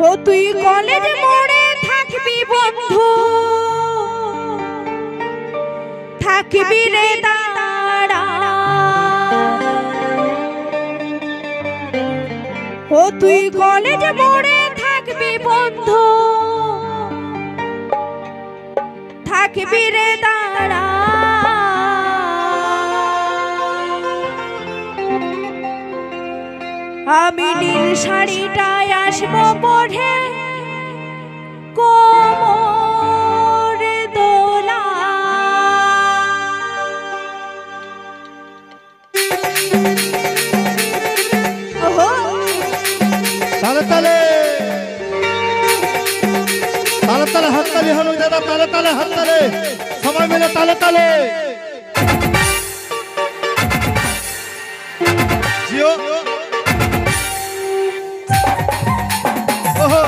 ও তুই কলেজ মোড়ে থাকবি বন্ধু, থাকবি রে দাঁড়া। ও তুই কলেজ মোড়ে থাকবি বন্ধু, থাকবি রে দাঁড়া। আমি নীল শাড়িটায় আসবো পরে কোমর দোলা। তালে তালে তালে তালে হাততালি হলো দাদা, তালে তালে হাততালি, সবাই মিলে তালে তালে। জিও ওহো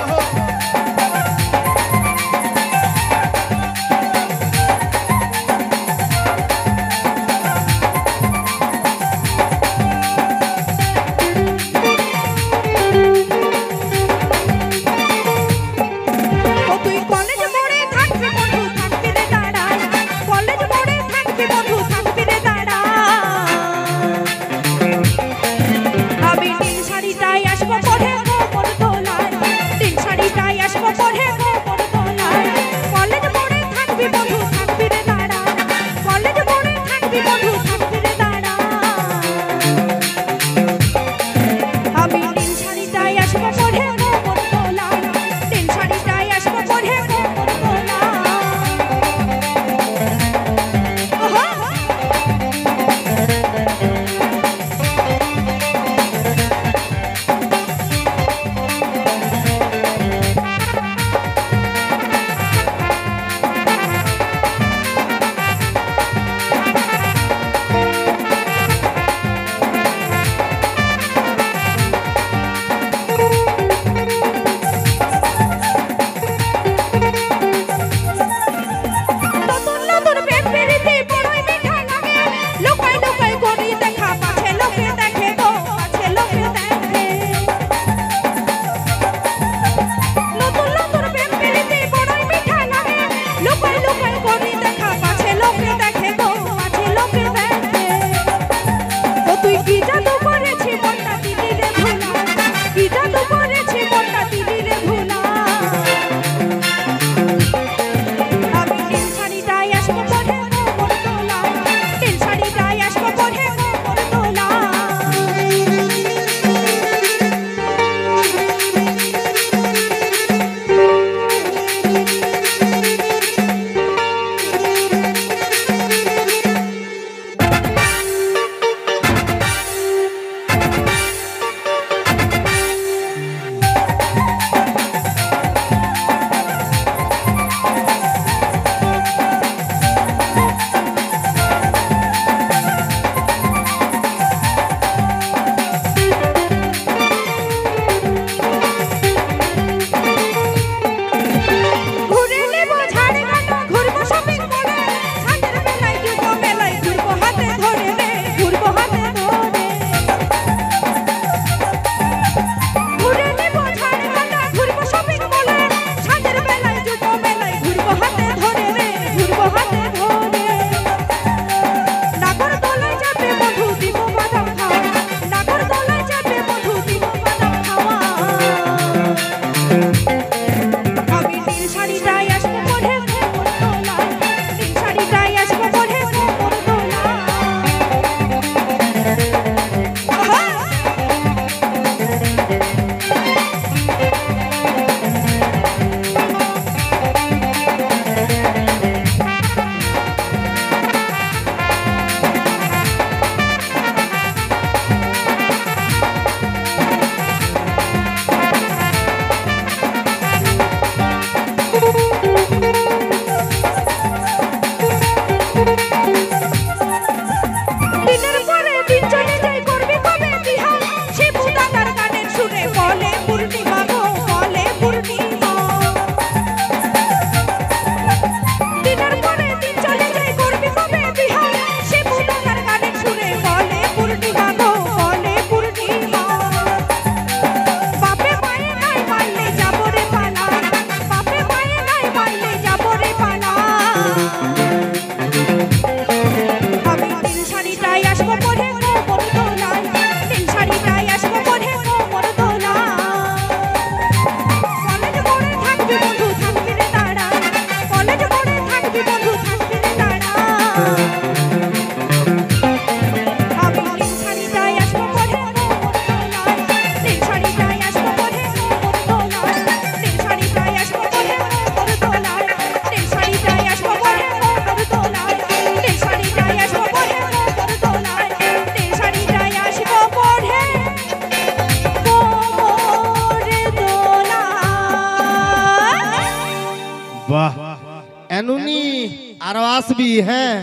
আরো আসবি হ্যাঁ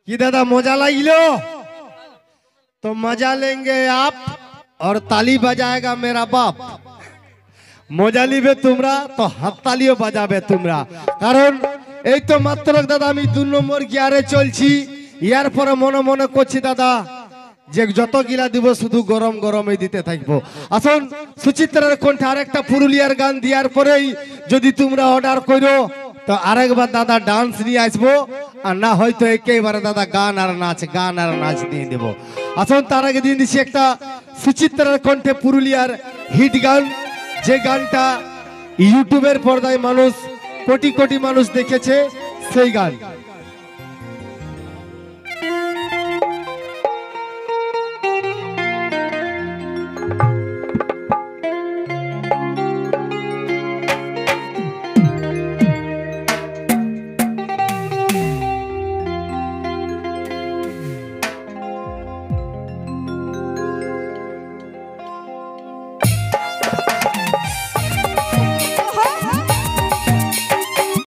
কি দাদা মজা লাগলো तो मजा लेंगे आप और ताली बजाएगा मेरा बाप मजा लिबे तुमरा तो हाततालिও বাজাবে তোমরা কারণ এই তো মাত্র দাদা আমি 2 নম্বর গিয়ারে চলছি ইয়ার পরে মনে মনে করছি দাদা যে যত গিলা দিব শুধু গরম গরমই দিতে থাকবো আসুন সুচিত্রার কণ্ঠে আরেকটা পুরুলিয়ার গান দেওয়ার পরেই যদি তোমরা অর্ডার করো তো আরেকবার দাদা ডান্স নিয়ে আসবো আর না হয়তো একেবারে দাদা গান আর নাচ দিয়ে দেব আসুন তার আগে দিয়ে দিচ্ছি একটা সুচিত্রার কণ্ঠে পুরুলিয়ার হিট গান যে গানটা ইউটিউবের পর্দায় মানুষ কোটি কোটি মানুষ দেখেছে সেই গান